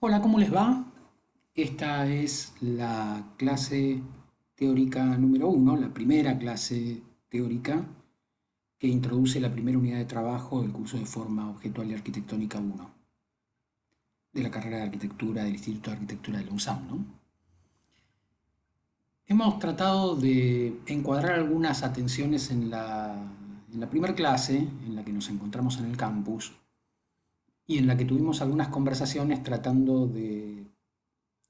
Hola, ¿cómo les va? Esta es la clase teórica número uno, la primera clase teórica que introduce la primera unidad de trabajo del curso de forma objetual y arquitectónica uno de la carrera de arquitectura del Instituto de Arquitectura de la UNSAM, ¿no? Hemos tratado de encuadrar algunas atenciones en la primera clase en la que nos encontramos en el campus y en la que tuvimos algunas conversaciones tratando de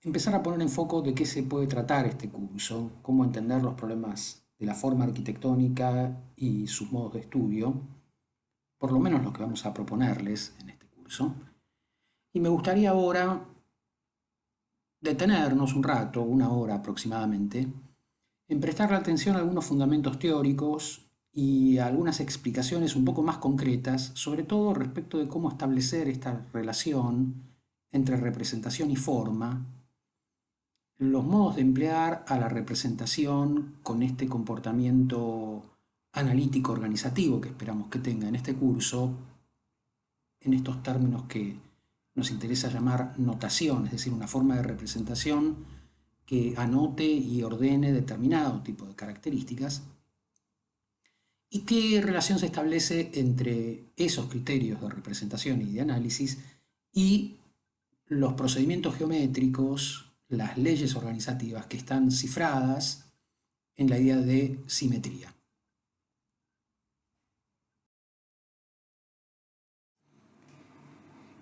empezar a poner en foco de qué se puede tratar este curso, cómo entender los problemas de la forma arquitectónica y sus modos de estudio, por lo menos lo que vamos a proponerles en este curso. Y me gustaría ahora detenernos un rato, una hora aproximadamente, en prestarle atención a algunos fundamentos teóricos y a algunas explicaciones un poco más concretas, sobre todo respecto de cómo establecer esta relación entre representación y forma, los modos de emplear a la representación con este comportamiento analítico organizativo que esperamos que tenga en este curso, en estos términos que nos interesa llamar notación, es decir, una forma de representación que anote y ordene determinado tipo de características, y qué relación se establece entre esos criterios de representación y de análisis y los procedimientos geométricos, las leyes organizativas que están cifradas en la idea de simetría.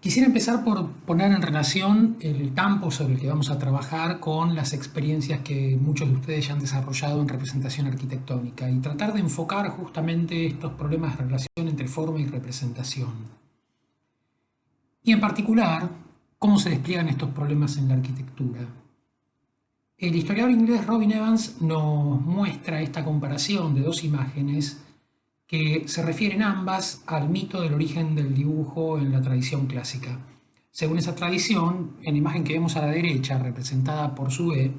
Quisiera empezar por poner en relación el campo sobre el que vamos a trabajar con las experiencias que muchos de ustedes ya han desarrollado en representación arquitectónica y tratar de enfocar justamente estos problemas de relación entre forma y representación. Y en particular, cómo se despliegan estos problemas en la arquitectura. El historiador inglés Robin Evans nos muestra esta comparación de dos imágenes que se refieren ambas al mito del origen del dibujo en la tradición clásica. Según esa tradición, en la imagen que vemos a la derecha, representada por Zue,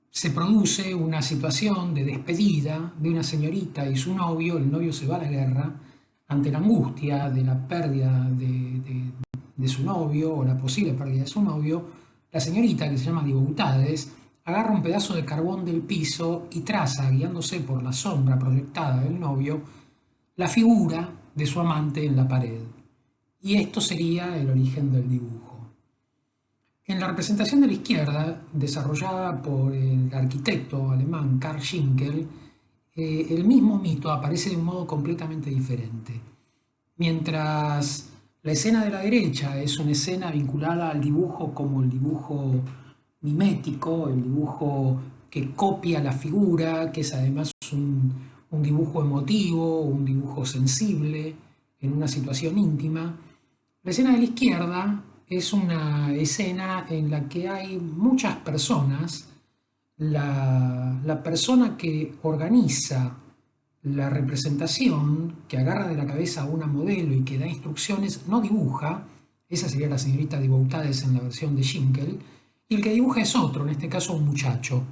se produce una situación de despedida de una señorita y su novio. El novio se va a la guerra ante la angustia de la pérdida de su novio o la posible pérdida de su novio. La señorita, que se llama Diboutades, agarra un pedazo de carbón del piso y traza, guiándose por la sombra proyectada del novio, la figura de su amante en la pared. Y esto sería el origen del dibujo. En la representación de la izquierda, desarrollada por el arquitecto alemán Karl Schinkel, el mismo mito aparece de un modo completamente diferente. Mientras la escena de la derecha es una escena vinculada al dibujo como el dibujo mimético, el dibujo que copia la figura, que es además un dibujo emotivo, un dibujo sensible en una situación íntima. La escena de la izquierda es una escena en la que hay muchas personas. La persona que organiza la representación, que agarra de la cabeza a una modelo y que da instrucciones, no dibuja. Esa sería la señorita Diboutades en la versión de Schinkel, y el que dibuja es otro, en este caso un muchacho.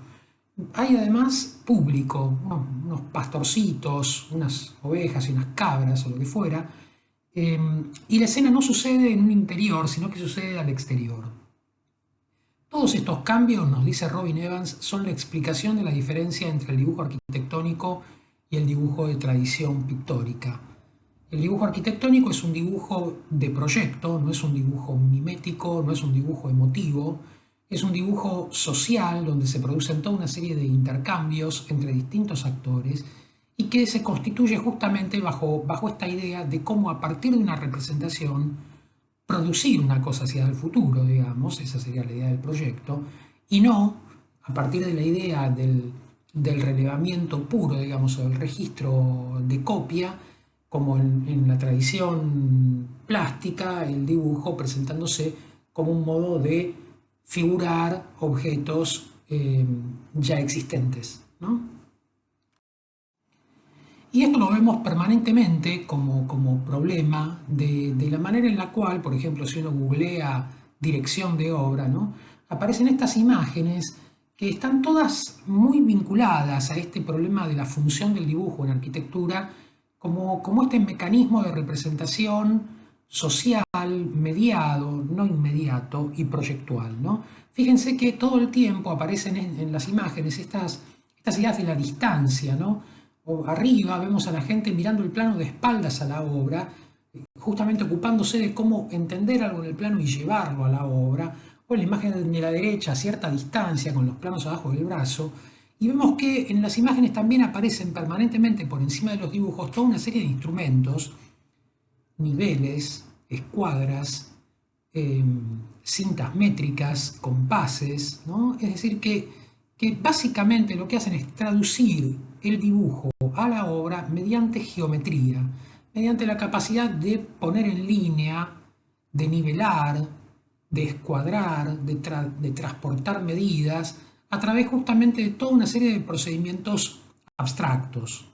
Hay además público, unos pastorcitos, unas ovejas y unas cabras o lo que fuera, y la escena no sucede en un interior, sino que sucede al exterior. Todos estos cambios, nos dice Robin Evans, son la explicación de la diferencia entre el dibujo arquitectónico y el dibujo de tradición pictórica. El dibujo arquitectónico es un dibujo de proyecto, no es un dibujo mimético, no es un dibujo emotivo, es un dibujo social donde se producen toda una serie de intercambios entre distintos actores y que se constituye justamente bajo esta idea de cómo a partir de una representación producir una cosa hacia el futuro, digamos, esa sería la idea del proyecto, y no a partir de la idea del relevamiento puro, digamos, o del registro de copia, como en la tradición plástica, el dibujo presentándose como un modo de figurar objetos ya existentes, ¿no? Y esto lo vemos permanentemente como problema de la manera en la cual, por ejemplo, si uno googlea dirección de obra, ¿no?, aparecen estas imágenes que están todas muy vinculadas a este problema de la función del dibujo en arquitectura como este mecanismo de representación social, mediado, no inmediato y proyectual, ¿no? Fíjense que todo el tiempo aparecen en las imágenes estas ideas de la distancia, ¿no? O arriba vemos a la gente mirando el plano de espaldas a la obra, justamente ocupándose de cómo entender algo en el plano y llevarlo a la obra, o en la imagen de la derecha a cierta distancia con los planos abajo del brazo, y vemos que en las imágenes también aparecen permanentemente por encima de los dibujos toda una serie de instrumentos, niveles, escuadras, eh, cintas métricas, compases, ¿no? Es decir, que básicamente lo que hacen es traducir el dibujo a la obra mediante geometría, mediante la capacidad de poner en línea, de nivelar, de escuadrar, de transportar medidas, a través justamente de toda una serie de procedimientos abstractos.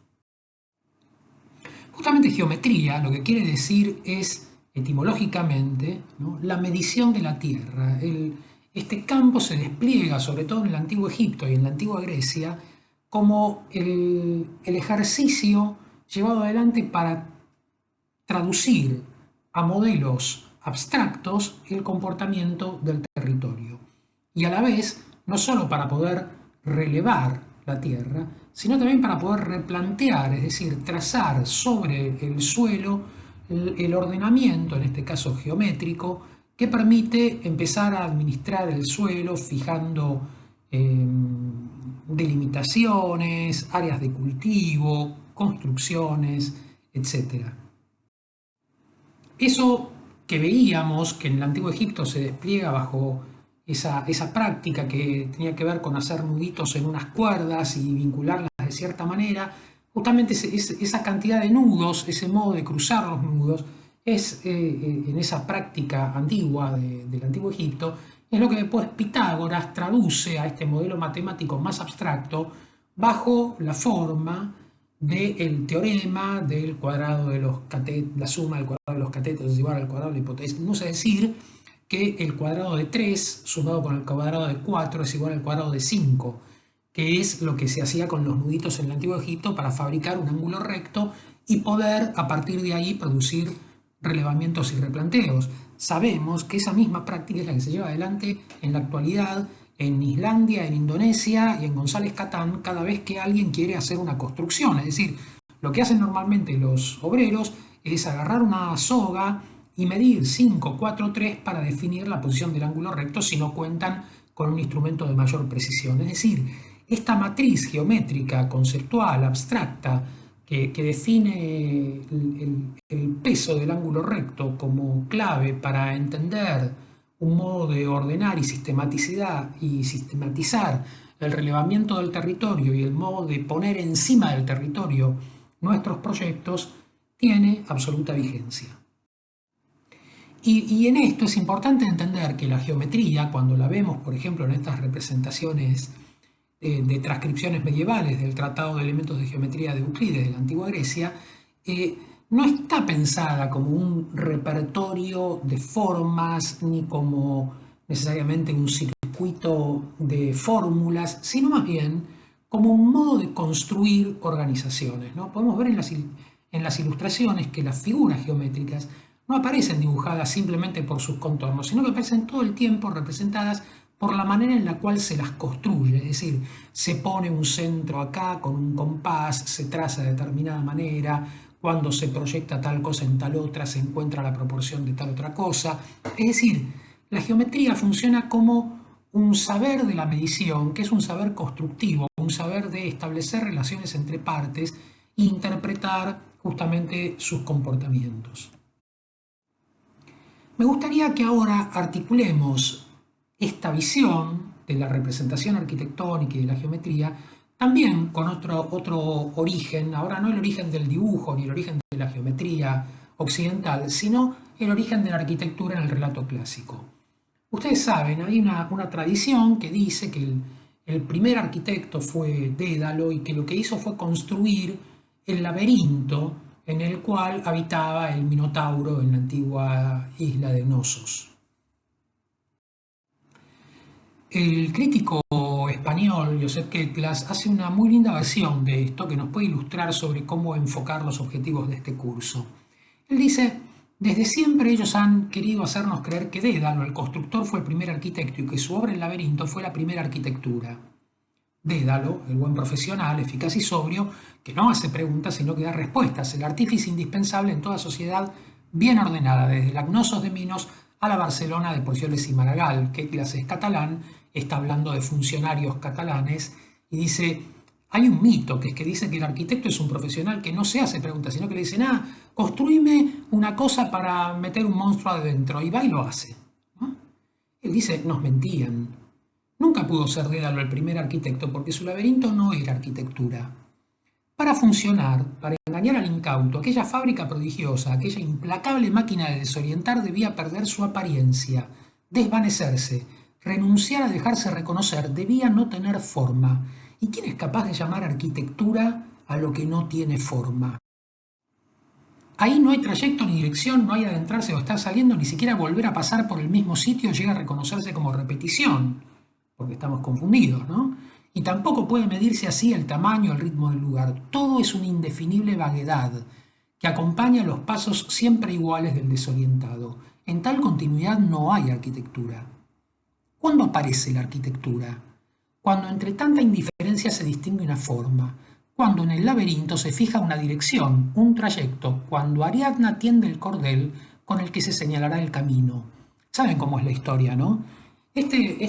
Justamente geometría lo que quiere decir es, etimológicamente, ¿no?, la medición de la tierra. Este campo se despliega, sobre todo en el antiguo Egipto y en la antigua Grecia, como el ejercicio llevado adelante para traducir a modelos abstractos el comportamiento del territorio. Y a la vez, no solo para poder relevar la tierra, sino también para poder replantear, es decir, trazar sobre el suelo el ordenamiento, en este caso geométrico, que permite empezar a administrar el suelo fijando delimitaciones, áreas de cultivo, construcciones, etc. Eso que veíamos que en el antiguo Egipto se despliega bajo esa práctica que tenía que ver con hacer nuditos en unas cuerdas y vincularlas de cierta manera, justamente esa cantidad de nudos, ese modo de cruzar los nudos, es en esa práctica antigua del antiguo Egipto, es lo que después Pitágoras traduce a este modelo matemático más abstracto bajo la forma del teorema del cuadrado de los catetos, la suma del cuadrado de los catetos es igual al cuadrado de la hipotenusa, es decir, que el cuadrado de 3 sumado con el cuadrado de 4 es igual al cuadrado de 5, que es lo que se hacía con los nuditos en el antiguo Egipto para fabricar un ángulo recto y poder a partir de ahí producir relevamientos y replanteos. Sabemos que esa misma práctica es la que se lleva adelante en la actualidad en Islandia, en Indonesia y en González Catán cada vez que alguien quiere hacer una construcción. Es decir, lo que hacen normalmente los obreros es agarrar una soga y medir 5, 4, 3 para definir la posición del ángulo recto si no cuentan con un instrumento de mayor precisión. Es decir, esta matriz geométrica, conceptual, abstracta, que define el peso del ángulo recto como clave para entender un modo de ordenar y sistematizar el relevamiento del territorio y el modo de poner encima del territorio nuestros proyectos, tiene absoluta vigencia. Y en esto es importante entender que la geometría, cuando la vemos, por ejemplo, en estas representaciones de transcripciones medievales del Tratado de Elementos de Geometría de Euclides de la antigua Grecia, no está pensada como un repertorio de formas ni como necesariamente un circuito de fórmulas, sino más bien como un modo de construir organizaciones, ¿no? Podemos ver en las ilustraciones que las figuras geométricas no aparecen dibujadas simplemente por sus contornos, sino que aparecen todo el tiempo representadas por la manera en la cual se las construye, es decir, se pone un centro acá con un compás, se traza de determinada manera, cuando se proyecta tal cosa en tal otra se encuentra la proporción de tal otra cosa. Es decir, la geometría funciona como un saber de la medición, que es un saber constructivo, un saber de establecer relaciones entre partes e interpretar justamente sus comportamientos. Me gustaría que ahora articulemos esta visión de la representación arquitectónica y de la geometría también con otro origen, ahora no el origen del dibujo ni el origen de la geometría occidental, sino el origen de la arquitectura en el relato clásico. Ustedes saben, hay una tradición que dice que el primer arquitecto fue Dédalo y que lo que hizo fue construir el laberinto en el cual habitaba el Minotauro en la antigua isla de Knossos. El crítico español Josep Quetglas hace una muy linda versión de esto que nos puede ilustrar sobre cómo enfocar los objetivos de este curso. Él dice, Desde siempre ellos han querido hacernos creer que Dédalo, el constructor, fue el primer arquitecto y que su obra El laberinto fue la primera arquitectura. Dédalo, el buen profesional, eficaz y sobrio, que no hace preguntas sino que da respuestas, el artífice indispensable en toda sociedad bien ordenada, desde la Gnosos de Minos a la Barcelona de Porcioles y Maragall. ¿Qué clase es catalán? Está hablando de funcionarios catalanes y dice, hay un mito que es que dice que el arquitecto es un profesional que no se hace preguntas, sino que le dicen, construime una cosa para meter un monstruo adentro, y va y lo hace, ¿no? Él dice, nos mentían. Nunca pudo ser Dédalo el primer arquitecto porque su laberinto no era arquitectura. Para funcionar, para engañar al incauto, aquella fábrica prodigiosa, aquella implacable máquina de desorientar debía perder su apariencia, desvanecerse, renunciar a dejarse reconocer, debía no tener forma. ¿Y quién es capaz de llamar arquitectura a lo que no tiene forma? Ahí no hay trayecto ni dirección, no hay adentrarse o estar saliendo, ni siquiera volver a pasar por el mismo sitio llega a reconocerse como repetición, porque estamos confundidos, ¿no? Y tampoco puede medirse así el tamaño, el ritmo del lugar. Todo es una indefinible vaguedad que acompaña los pasos siempre iguales del desorientado. En tal continuidad no hay arquitectura. ¿Cuándo aparece la arquitectura? Cuando entre tanta indiferencia se distingue una forma, cuando en el laberinto se fija una dirección, un trayecto, cuando Ariadna tiende el cordel con el que se señalará el camino. Saben cómo es la historia, ¿no? Este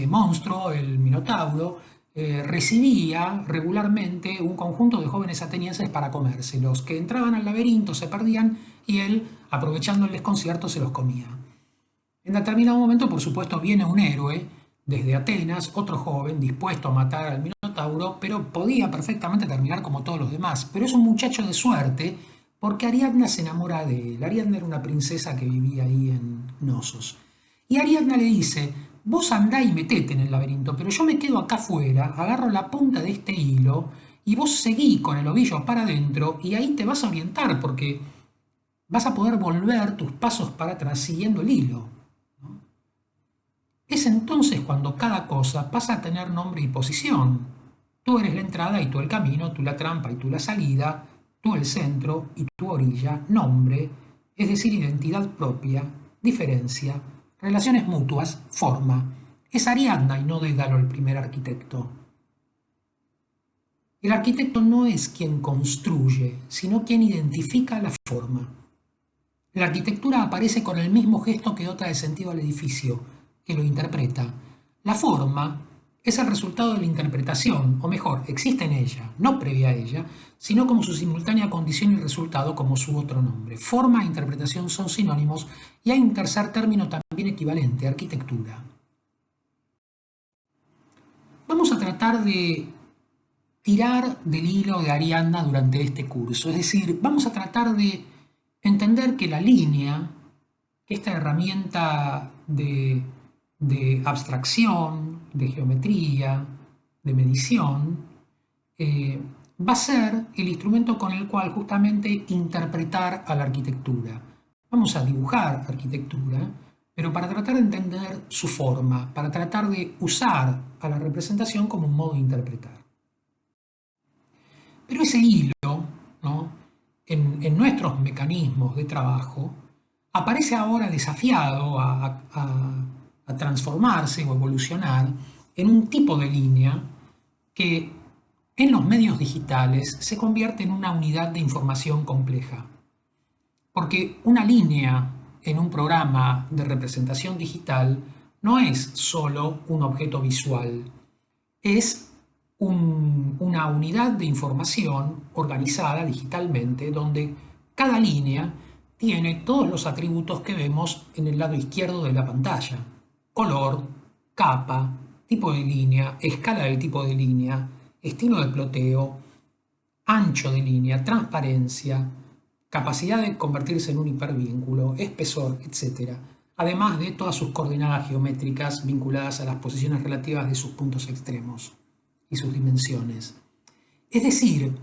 monstruo, el Minotauro, recibía regularmente un conjunto de jóvenes atenienses para comérselos, que entraban al laberinto, se perdían y él, aprovechando el desconcierto, se los comía. En determinado momento, por supuesto, viene un héroe desde Atenas, otro joven dispuesto a matar al Minotauro, pero podía perfectamente terminar como todos los demás. Pero es un muchacho de suerte porque Ariadna se enamora de él. Ariadna era una princesa que vivía ahí en Knossos. Y Ariadna le dice, vos andá y metete en el laberinto, pero yo me quedo acá afuera, agarro la punta de este hilo y vos seguí con el ovillo para adentro y ahí te vas a orientar porque vas a poder volver tus pasos para atrás siguiendo el hilo. Es entonces cuando cada cosa pasa a tener nombre y posición. Tú eres la entrada y tú el camino, tú la trampa y tú la salida, tú el centro y tu orilla, nombre, es decir, identidad propia, diferencia, relaciones mutuas, forma. Es Ariadna y no Dédalo el primer arquitecto. El arquitecto no es quien construye, sino quien identifica la forma. La arquitectura aparece con el mismo gesto que dota de sentido al edificio, que lo interpreta. La forma es el resultado de la interpretación, o mejor, existe en ella, no previa a ella, sino como su simultánea condición y resultado como su otro nombre. Forma e interpretación son sinónimos y hay un tercer término también equivalente, arquitectura. Vamos a tratar de tirar del hilo de Ariadna durante este curso, es decir, vamos a tratar de entender que la línea, esta herramienta de abstracción, de geometría, de medición, va a ser el instrumento con el cual justamente interpretar a la arquitectura. Vamos a dibujar arquitectura, pero para tratar de entender su forma, para tratar de usar a la representación como un modo de interpretar. Pero ese hilo, ¿no?, en nuestros mecanismos de trabajo, aparece ahora desafiado a transformarse o evolucionar en un tipo de línea que en los medios digitales se convierte en una unidad de información compleja. Porque una línea en un programa de representación digital no es solo un objeto visual, es una unidad de información organizada digitalmente donde cada línea tiene todos los atributos que vemos en el lado izquierdo de la pantalla. Color, capa, tipo de línea, escala del tipo de línea, estilo de ploteo, ancho de línea, transparencia, capacidad de convertirse en un hipervínculo, espesor, etc. Además de todas sus coordenadas geométricas vinculadas a las posiciones relativas de sus puntos extremos y sus dimensiones. Es decir,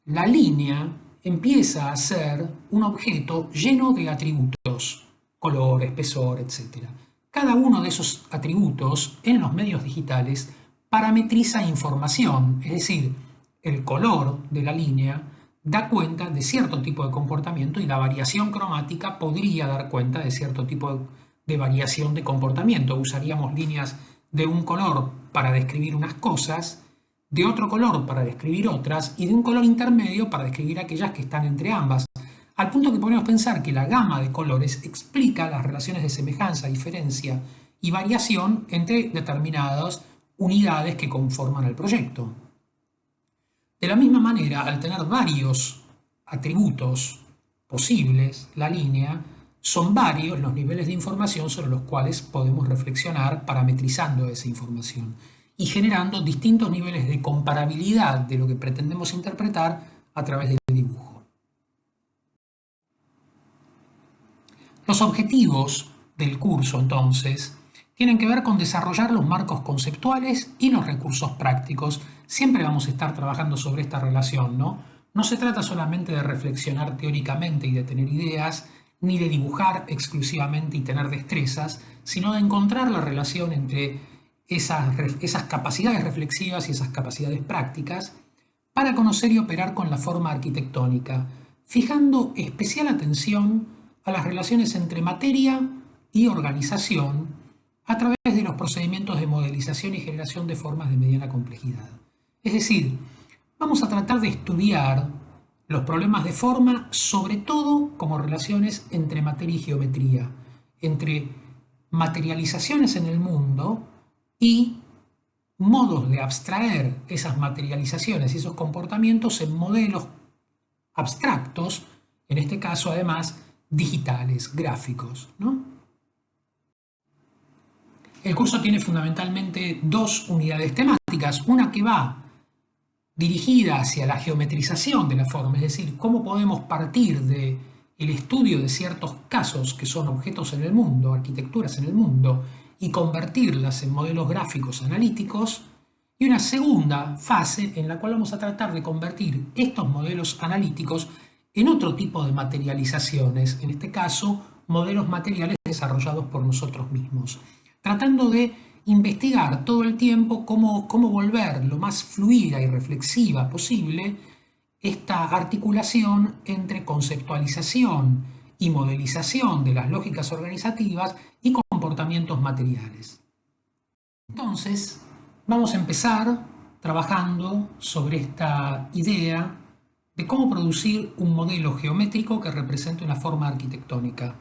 la línea empieza a ser un objeto lleno de atributos, color, espesor, etc. Cada uno de esos atributos en los medios digitales parametriza información, es decir, el color de la línea da cuenta de cierto tipo de comportamiento y la variación cromática podría dar cuenta de cierto tipo de variación de comportamiento. Usaríamos líneas de un color para describir unas cosas, de otro color para describir otras y de un color intermedio para describir aquellas que están entre ambas. Al punto que podemos pensar que la gama de colores explica las relaciones de semejanza, diferencia y variación entre determinadas unidades que conforman el proyecto. De la misma manera, al tener varios atributos posibles, la línea, son varios los niveles de información sobre los cuales podemos reflexionar parametrizando esa información y generando distintos niveles de comparabilidad de lo que pretendemos interpretar a través del dibujo. Los objetivos del curso, entonces, tienen que ver con desarrollar los marcos conceptuales y los recursos prácticos. Siempre vamos a estar trabajando sobre esta relación, ¿no? No se trata solamente de reflexionar teóricamente y de tener ideas, ni de dibujar exclusivamente y tener destrezas, sino de encontrar la relación entre esas capacidades reflexivas y esas capacidades prácticas para conocer y operar con la forma arquitectónica, fijando especial atención a las relaciones entre materia y organización a través de los procedimientos de modelización y generación de formas de mediana complejidad. Es decir, vamos a tratar de estudiar los problemas de forma, sobre todo como relaciones entre materia y geometría, entre materializaciones en el mundo y modos de abstraer esas materializaciones y esos comportamientos en modelos abstractos, en este caso además digitales, gráficos, ¿no? El curso tiene fundamentalmente dos unidades temáticas, una que va dirigida hacia la geometrización de la forma, es decir, cómo podemos partir del estudio de ciertos casos que son objetos en el mundo, arquitecturas en el mundo, y convertirlas en modelos gráficos analíticos, y una segunda fase en la cual vamos a tratar de convertir estos modelos analíticos en otro tipo de materializaciones, en este caso, modelos materiales desarrollados por nosotros mismos, tratando de investigar todo el tiempo cómo volver lo más fluida y reflexiva posible esta articulación entre conceptualización y modelización de las lógicas organizativas y comportamientos materiales. Entonces, vamos a empezar trabajando sobre esta idea de cómo producir un modelo geométrico que represente una forma arquitectónica.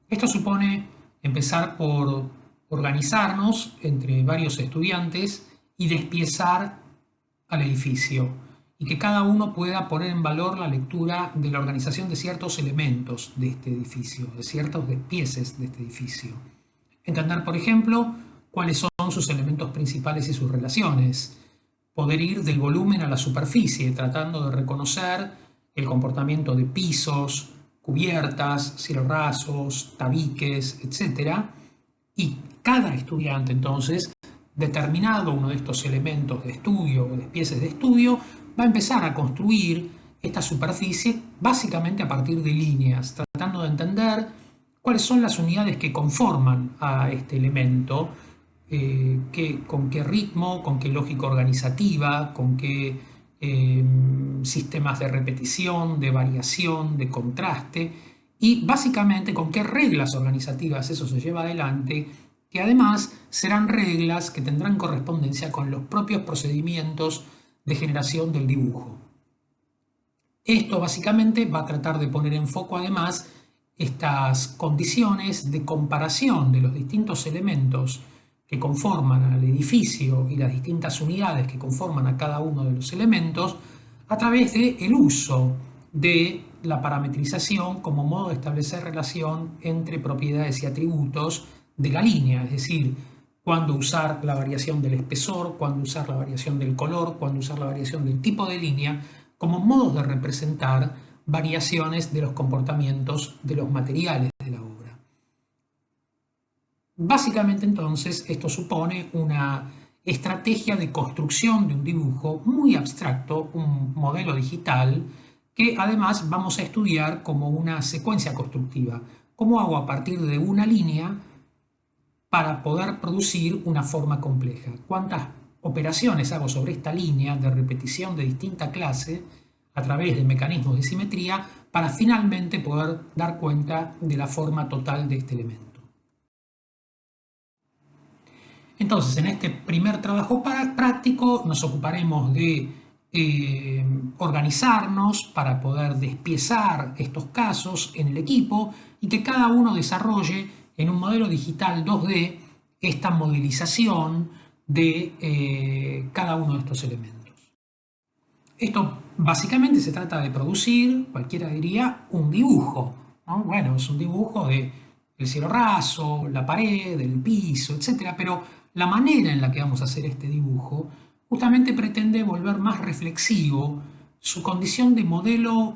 Esto supone empezar por organizarnos entre varios estudiantes y despiezar al edificio, y que cada uno pueda poner en valor la lectura de la organización de ciertos elementos de este edificio, de ciertos despieces de este edificio. Entender, por ejemplo, cuáles son sus elementos principales y sus relaciones. Poder ir del volumen a la superficie, tratando de reconocer el comportamiento de pisos, cubiertas, cielos rasos, tabiques, etc. Y cada estudiante, entonces, determinado uno de estos elementos de estudio o despieces de estudio, va a empezar a construir esta superficie básicamente a partir de líneas, tratando de entender cuáles son las unidades que conforman a este elemento, con qué ritmo, con qué lógica organizativa, con qué sistemas de repetición, de variación, de contraste, y básicamente con qué reglas organizativas eso se lleva adelante, que además serán reglas que tendrán correspondencia con los propios procedimientos de generación del dibujo. Esto básicamente va a tratar de poner en foco además estas condiciones de comparación de los distintos elementos que conforman al edificio y las distintas unidades que conforman a cada uno de los elementos a través del uso de la parametrización como modo de establecer relación entre propiedades y atributos de la línea, es decir, cuándo usar la variación del espesor, cuándo usar la variación del color, cuándo usar la variación del tipo de línea, como modos de representar variaciones de los comportamientos de los materiales de la obra. Básicamente, entonces, esto supone una estrategia de construcción de un dibujo muy abstracto, un modelo digital, que además vamos a estudiar como una secuencia constructiva. ¿Cómo hago a partir de una línea para poder producir una forma compleja? ¿Cuántas operaciones hago sobre esta línea de repetición de distinta clase a través de mecanismos de simetría para finalmente poder dar cuenta de la forma total de este elemento. Entonces, en este primer trabajo práctico nos ocuparemos de organizarnos para poder despiezar estos casos en el equipo y que cada uno desarrolle en un modelo digital 2D esta modelización de cada uno de estos elementos. Esto básicamente se trata de producir, cualquiera diría, un dibujo, ¿no? Bueno, es un dibujo del cielo raso, la pared, el piso, etc. Pero la manera en la que vamos a hacer este dibujo justamente pretende volver más reflexivo su condición de modelo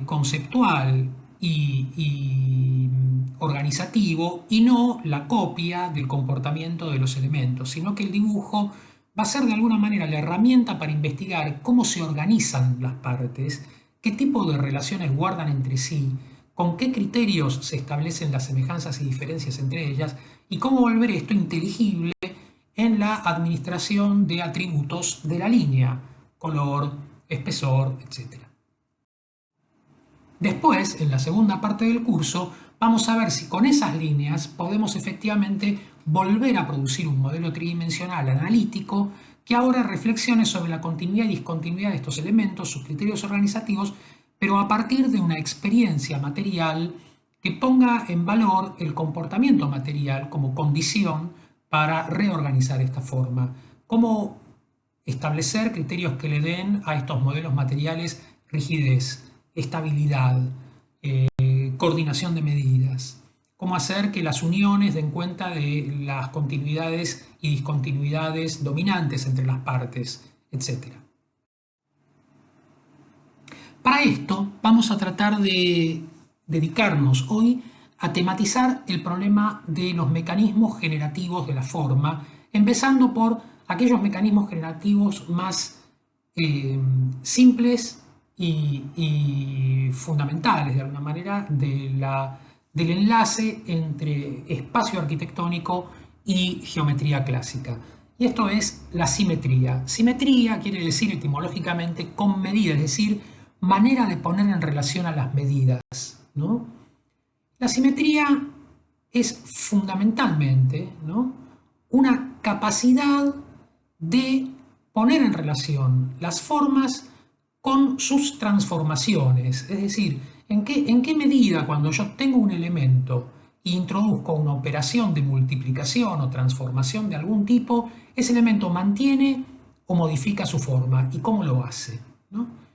conceptual y organizativo, y no la copia del comportamiento de los elementos, sino que el dibujo va a ser de alguna manera la herramienta para investigar cómo se organizan las partes, qué tipo de relaciones guardan entre sí, con qué criterios se establecen las semejanzas y diferencias entre ellas, y cómo volver esto inteligible en la administración de atributos de la línea, color, espesor, etc. Después, en la segunda parte del curso, vamos a ver si con esas líneas podemos efectivamente volver a producir un modelo tridimensional analítico que ahora reflexione sobre la continuidad y discontinuidad de estos elementos, sus criterios organizativos, pero a partir de una experiencia material que ponga en valor el comportamiento material como condición para reorganizar esta forma. Cómo establecer criterios que le den a estos modelos materiales rigidez, estabilidad, coordinación de medidas. Cómo hacer que las uniones den cuenta de las continuidades y discontinuidades dominantes entre las partes, etc. Para esto vamos a tratar de dedicarnos hoy a tematizar el problema de los mecanismos generativos de la forma, empezando por aquellos mecanismos generativos más simples y fundamentales, de alguna manera, del enlace entre espacio arquitectónico y geometría clásica. Y esto es la simetría. Simetría quiere decir etimológicamente con medida, es decir, manera de poner en relación a las medidas, ¿no? La simetría es fundamentalmente, ¿no?, una capacidad de poner en relación las formas con sus transformaciones. Es decir, ¿en qué medida cuando yo tengo un elemento e introduzco una operación de multiplicación o transformación de algún tipo, ese elemento mantiene o modifica su forma? ¿Y cómo lo hace?, ¿no?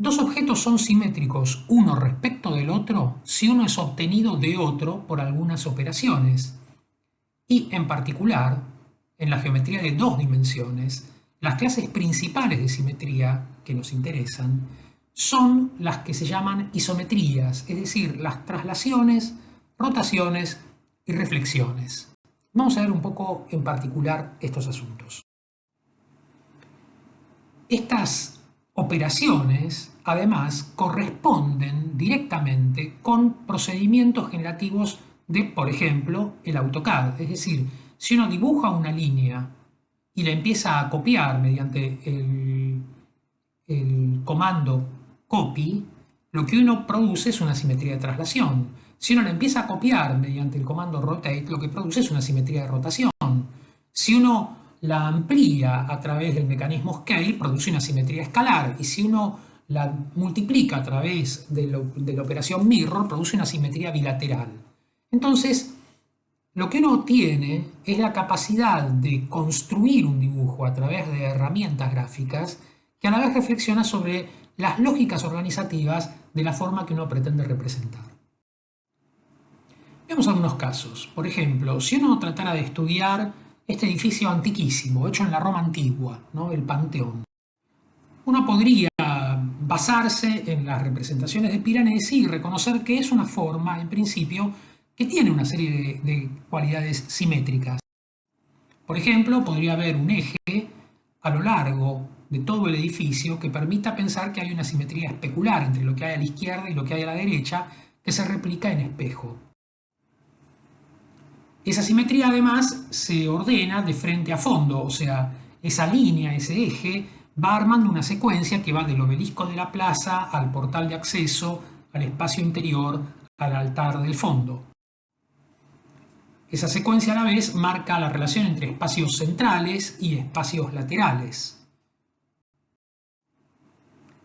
Dos objetos son simétricos uno respecto del otro si uno es obtenido de otro por algunas operaciones. Y en particular, en la geometría de dos dimensiones, las clases principales de simetría que nos interesan son las que se llaman isometrías, es decir, las traslaciones, rotaciones y reflexiones. Vamos a ver un poco en particular estos asuntos. Estas operaciones, además, corresponden directamente con procedimientos generativos de, por ejemplo, el AutoCAD. Es decir, si uno dibuja una línea y la empieza a copiar mediante el comando copy, lo que uno produce es una simetría de traslación. Si uno la empieza a copiar mediante el comando rotate, lo que produce es una simetría de rotación. Si uno la amplía a través del mecanismo scale, produce una simetría escalar, y si uno la multiplica a través de la operación mirror, produce una simetría bilateral. Entonces, lo que uno tiene es la capacidad de construir un dibujo a través de herramientas gráficas que a la vez reflexiona sobre las lógicas organizativas de la forma que uno pretende representar. Veamos algunos casos. Por ejemplo, si uno tratara de estudiar este edificio antiquísimo, hecho en la Roma antigua, ¿no?, el Panteón, uno podría basarse en las representaciones de Piranesi y reconocer que es una forma, en principio, que tiene una serie de cualidades simétricas. Por ejemplo, podría haber un eje a lo largo de todo el edificio que permita pensar que hay una simetría especular entre lo que hay a la izquierda y lo que hay a la derecha, que se replica en espejo. Esa simetría además se ordena de frente a fondo, o sea, esa línea, ese eje, va armando una secuencia que va del obelisco de la plaza al portal de acceso, al espacio interior, al altar del fondo. Esa secuencia a la vez marca la relación entre espacios centrales y espacios laterales.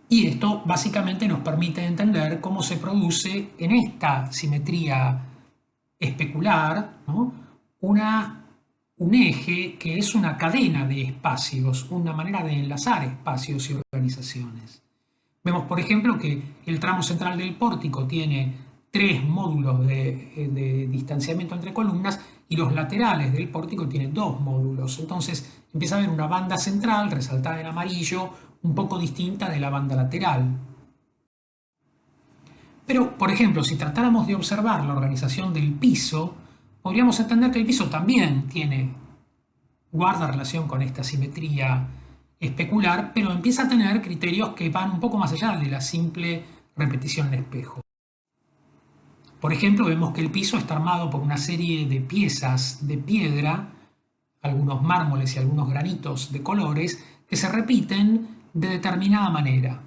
Y esto básicamente nos permite entender cómo se produce en esta simetría especular, ¿no?, un eje que es una cadena de espacios, una manera de enlazar espacios y organizaciones. Vemos, por ejemplo, que el tramo central del pórtico tiene 3 módulos de distanciamiento entre columnas y los laterales del pórtico tienen 2 módulos. Entonces empieza a haber una banda central resaltada en amarillo, un poco distinta de la banda lateral. Pero, por ejemplo, si tratáramos de observar la organización del piso, podríamos entender que el piso también guarda relación con esta simetría especular, pero empieza a tener criterios que van un poco más allá de la simple repetición en espejo. Por ejemplo, vemos que el piso está armado por una serie de piezas de piedra, algunos mármoles y algunos granitos de colores, que se repiten de determinada manera.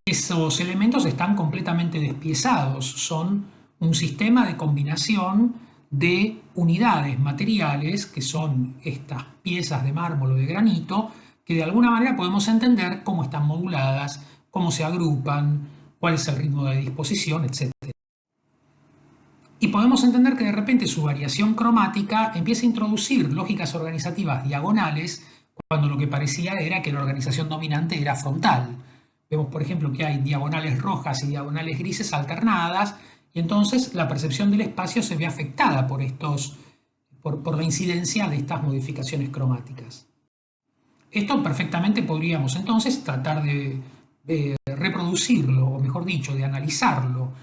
Esos elementos están completamente despiezados, son un sistema de combinación de unidades materiales, que son estas piezas de mármol o de granito, que de alguna manera podemos entender cómo están moduladas, cómo se agrupan, cuál es el ritmo de disposición, etc. Y podemos entender que de repente su variación cromática empieza a introducir lógicas organizativas diagonales, cuando lo que parecía era que la organización dominante era frontal. Vemos, por ejemplo, que hay diagonales rojas y diagonales grises alternadas, y entonces la percepción del espacio se ve afectada por la incidencia de estas modificaciones cromáticas. Esto perfectamente podríamos entonces tratar de reproducirlo, o mejor dicho, de analizarlo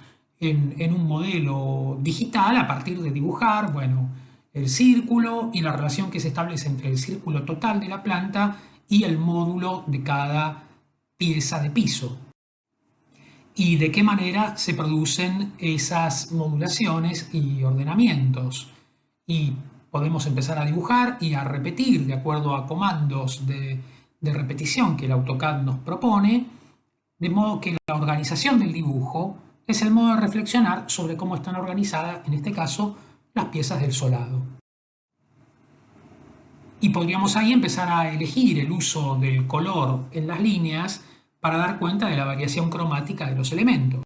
en un modelo digital a partir de dibujar, bueno, el círculo y la relación que se establece entre el círculo total de la planta y el módulo de cada pieza de piso. Y de qué manera se producen esas modulaciones y ordenamientos. Y podemos empezar a dibujar y a repetir de acuerdo a comandos de repetición que el AutoCAD nos propone, de modo que la organización del dibujo es el modo de reflexionar sobre cómo están organizadas, en este caso, las piezas del solado. Y podríamos ahí empezar a elegir el uso del color en las líneas para dar cuenta de la variación cromática de los elementos.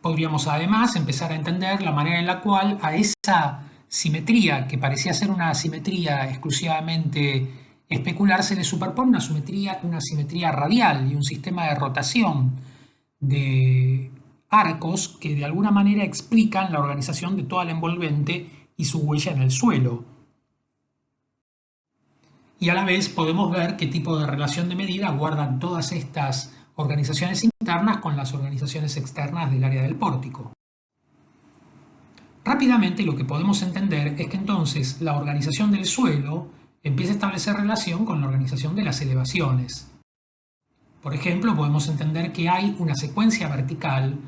Podríamos además empezar a entender la manera en la cual a esa simetría, que parecía ser una simetría exclusivamente especular, se le superpone una simetría radial y un sistema de rotación de arcos que de alguna manera explican la organización de toda la envolvente y su huella en el suelo. Y a la vez podemos ver qué tipo de relación de medida guardan todas estas organizaciones internas con las organizaciones externas del área del pórtico. Rápidamente lo que podemos entender es que entonces la organización del suelo empieza a establecer relación con la organización de las elevaciones. Por ejemplo, podemos entender que hay una secuencia vertical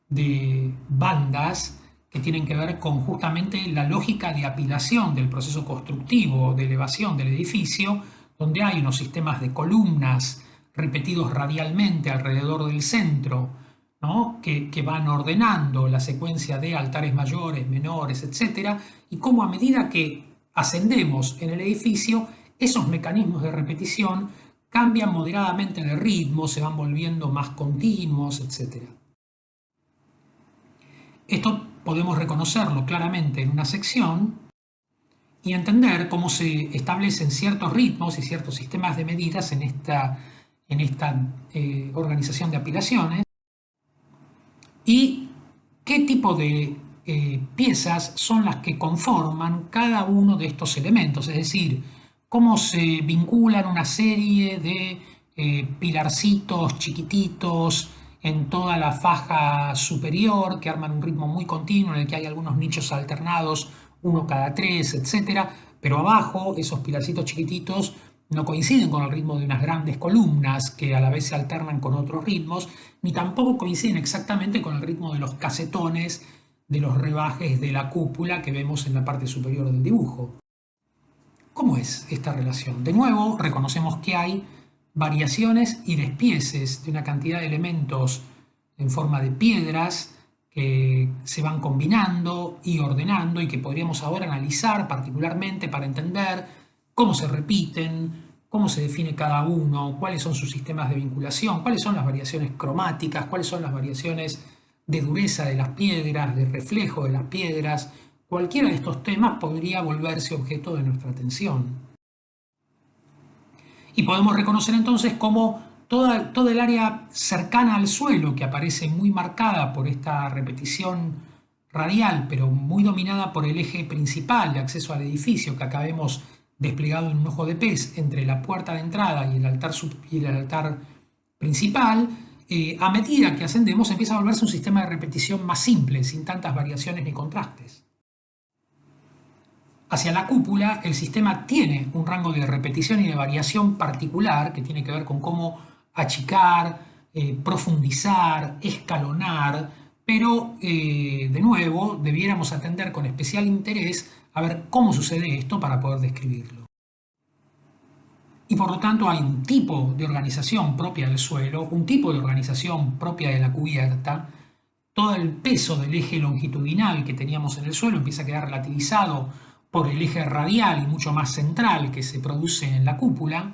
de bandas que tienen que ver con justamente la lógica de apilación del proceso constructivo de elevación del edificio, donde hay unos sistemas de columnas repetidos radialmente alrededor del centro, ¿no?, que van ordenando la secuencia de altares mayores, menores, etc. Y cómo a medida que ascendemos en el edificio, esos mecanismos de repetición cambian moderadamente de ritmo, se van volviendo más continuos, etc. Esto podemos reconocerlo claramente en una sección y entender cómo se establecen ciertos ritmos y ciertos sistemas de medidas en esta organización de apilaciones y qué tipo de piezas son las que conforman cada uno de estos elementos, es decir, cómo se vinculan una serie de pilarcitos chiquititos en toda la faja superior que arman un ritmo muy continuo en el que hay algunos nichos alternados, uno cada 3, etc. Pero abajo esos pilarcitos chiquititos no coinciden con el ritmo de unas grandes columnas que a la vez se alternan con otros ritmos, ni tampoco coinciden exactamente con el ritmo de los casetones de los rebajes de la cúpula que vemos en la parte superior del dibujo. ¿Cómo es esta relación? De nuevo, reconocemos que hay variaciones y despieces de una cantidad de elementos en forma de piedras que se van combinando y ordenando y que podríamos ahora analizar particularmente para entender cómo se repiten, cómo se define cada uno, cuáles son sus sistemas de vinculación, cuáles son las variaciones cromáticas, cuáles son las variaciones de dureza de las piedras, de reflejo de las piedras. Cualquiera de estos temas podría volverse objeto de nuestra atención. Y podemos reconocer entonces cómo toda el área cercana al suelo, que aparece muy marcada por esta repetición radial, pero muy dominada por el eje principal de acceso al edificio que acá vemos desplegado en un ojo de pez entre la puerta de entrada y el altar principal, a medida que ascendemos empieza a volverse un sistema de repetición más simple, sin tantas variaciones ni contrastes. Hacia la cúpula, el sistema tiene un rango de repetición y de variación particular que tiene que ver con cómo achicar, profundizar, escalonar, pero de nuevo debiéramos atender con especial interés a ver cómo sucede esto para poder describirlo. Y por lo tanto hay un tipo de organización propia del suelo, un tipo de organización propia de la cubierta. Todo el peso del eje longitudinal que teníamos en el suelo empieza a quedar relativizado por el eje radial y mucho más central que se produce en la cúpula.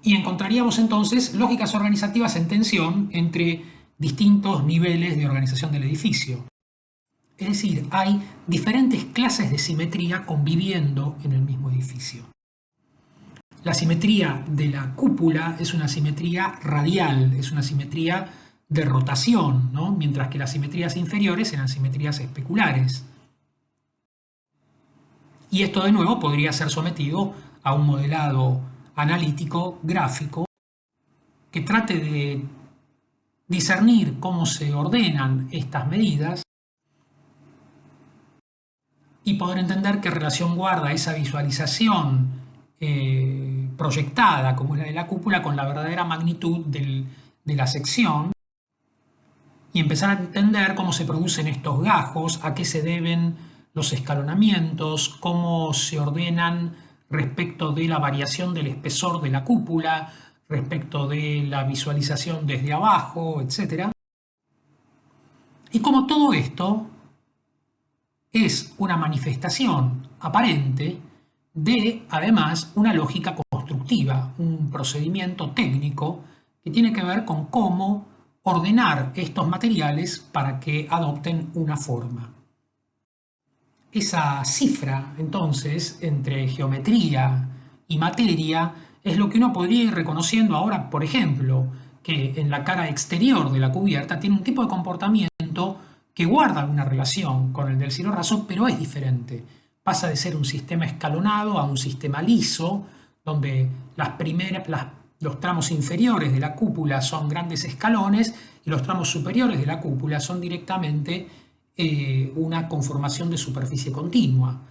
Y encontraríamos entonces lógicas organizativas en tensión entre distintos niveles de organización del edificio. Es decir, hay diferentes clases de simetría conviviendo en el mismo edificio. La simetría de la cúpula es una simetría radial, es una simetría de rotación, ¿no? Mientras que las simetrías inferiores eran simetrías especulares. Y esto de nuevo podría ser sometido a un modelado analítico, gráfico, que trate de discernir cómo se ordenan estas medidas y poder entender qué relación guarda esa visualización proyectada, como es la de la cúpula, con la verdadera magnitud de la sección, y empezar a entender cómo se producen estos gajos, a qué se deben los escalonamientos, cómo se ordenan respecto de la variación del espesor de la cúpula, respecto de la visualización desde abajo, etc. Y cómo todo esto es una manifestación aparente de, además, una lógica constructiva, un procedimiento técnico que tiene que ver con cómo ordenar estos materiales para que adopten una forma. Esa cifra, entonces, entre geometría y materia es lo que uno podría ir reconociendo ahora, por ejemplo, que en la cara exterior de la cubierta tiene un tipo de comportamiento que guarda una relación con el del cielo raso, pero es diferente. Pasa de ser un sistema escalonado a un sistema liso, donde los tramos inferiores de la cúpula son grandes escalones y los tramos superiores de la cúpula son directamente una conformación de superficie continua.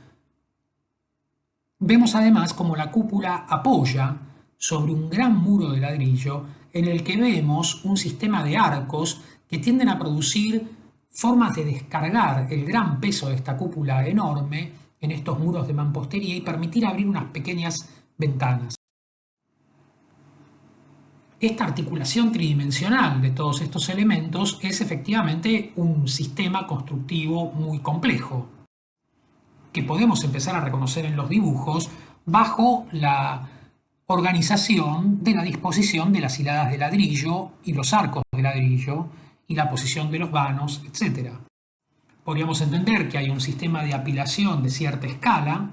Vemos además como la cúpula apoya sobre un gran muro de ladrillo en el que vemos un sistema de arcos que tienden a producir formas de descargar el gran peso de esta cúpula enorme en estos muros de mampostería y permitir abrir unas pequeñas ventanas. Esta articulación tridimensional de todos estos elementos es efectivamente un sistema constructivo muy complejo, que podemos empezar a reconocer en los dibujos bajo la organización de la disposición de las hiladas de ladrillo y los arcos de ladrillo y la posición de los vanos, etc. Podríamos entender que hay un sistema de apilación de cierta escala,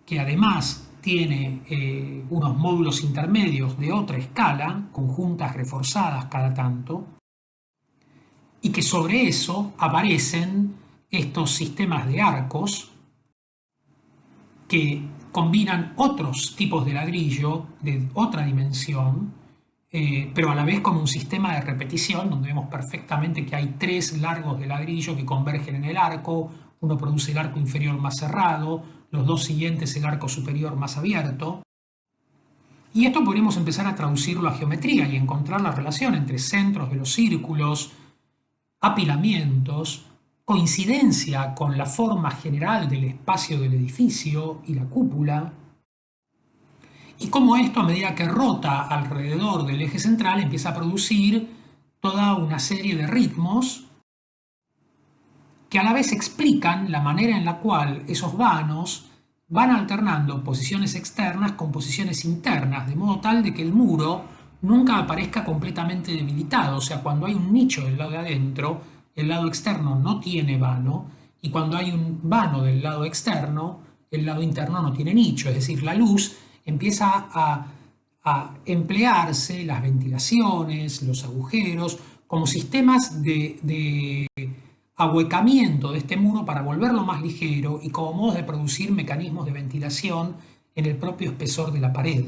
que además tiene unos módulos intermedios de otra escala, conjuntas reforzadas cada tanto, y que sobre eso aparecen estos sistemas de arcos que combinan otros tipos de ladrillo de otra dimensión, pero a la vez con un sistema de repetición donde vemos perfectamente que hay tres largos de ladrillo que convergen en el arco, uno produce el arco inferior más cerrado, los dos siguientes el arco superior más abierto. Y esto podríamos empezar a traducirlo a geometría y encontrar la relación entre centros de los círculos, apilamientos coincidencia con la forma general del espacio del edificio y la cúpula, y cómo esto, a medida que rota alrededor del eje central, empieza a producir toda una serie de ritmos que a la vez explican la manera en la cual esos vanos van alternando posiciones externas con posiciones internas, de modo tal de que el muro nunca aparezca completamente debilitado. O sea, cuando hay un nicho del lado de adentro, el lado externo no tiene vano, y cuando hay un vano del lado externo, el lado interno no tiene nicho. Es decir, la luz empieza a emplearse, las ventilaciones, los agujeros, como sistemas de ahuecamiento de este muro para volverlo más ligero y como modos de producir mecanismos de ventilación en el propio espesor de la pared.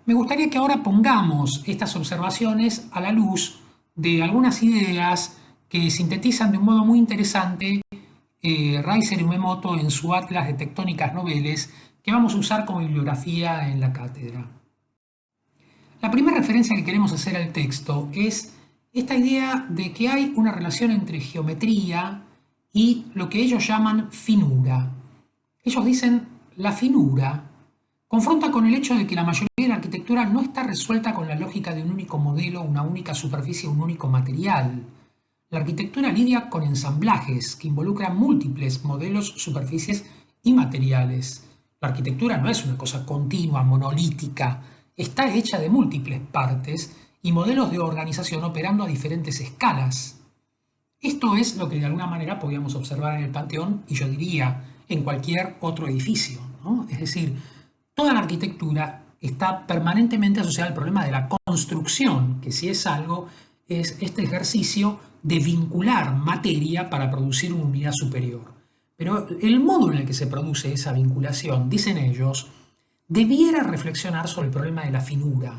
Me gustaría que ahora pongamos estas observaciones a la luz de algunas ideas que sintetizan de un modo muy interesante Reiser y Umemoto en su Atlas de Tectónicas Noveles, que vamos a usar como bibliografía en la cátedra. La primera referencia que queremos hacer al texto es esta idea de que hay una relación entre geometría y lo que ellos llaman finura. Ellos dicen la finura confronta con el hecho de que la mayoría de la arquitectura no está resuelta con la lógica de un único modelo, una única superficie, un único material. La arquitectura lidia con ensamblajes que involucran múltiples modelos, superficies y materiales. La arquitectura no es una cosa continua, monolítica, está hecha de múltiples partes y modelos de organización operando a diferentes escalas. Esto es lo que de alguna manera podíamos observar en el Panteón y yo diría en cualquier otro edificio, ¿no? Es decir, toda la arquitectura está permanentemente asociada al problema de la construcción, que si es algo, es este ejercicio de vincular materia para producir una unidad superior. Pero el modo en el que se produce esa vinculación, dicen ellos, debiera reflexionar sobre el problema de la finura.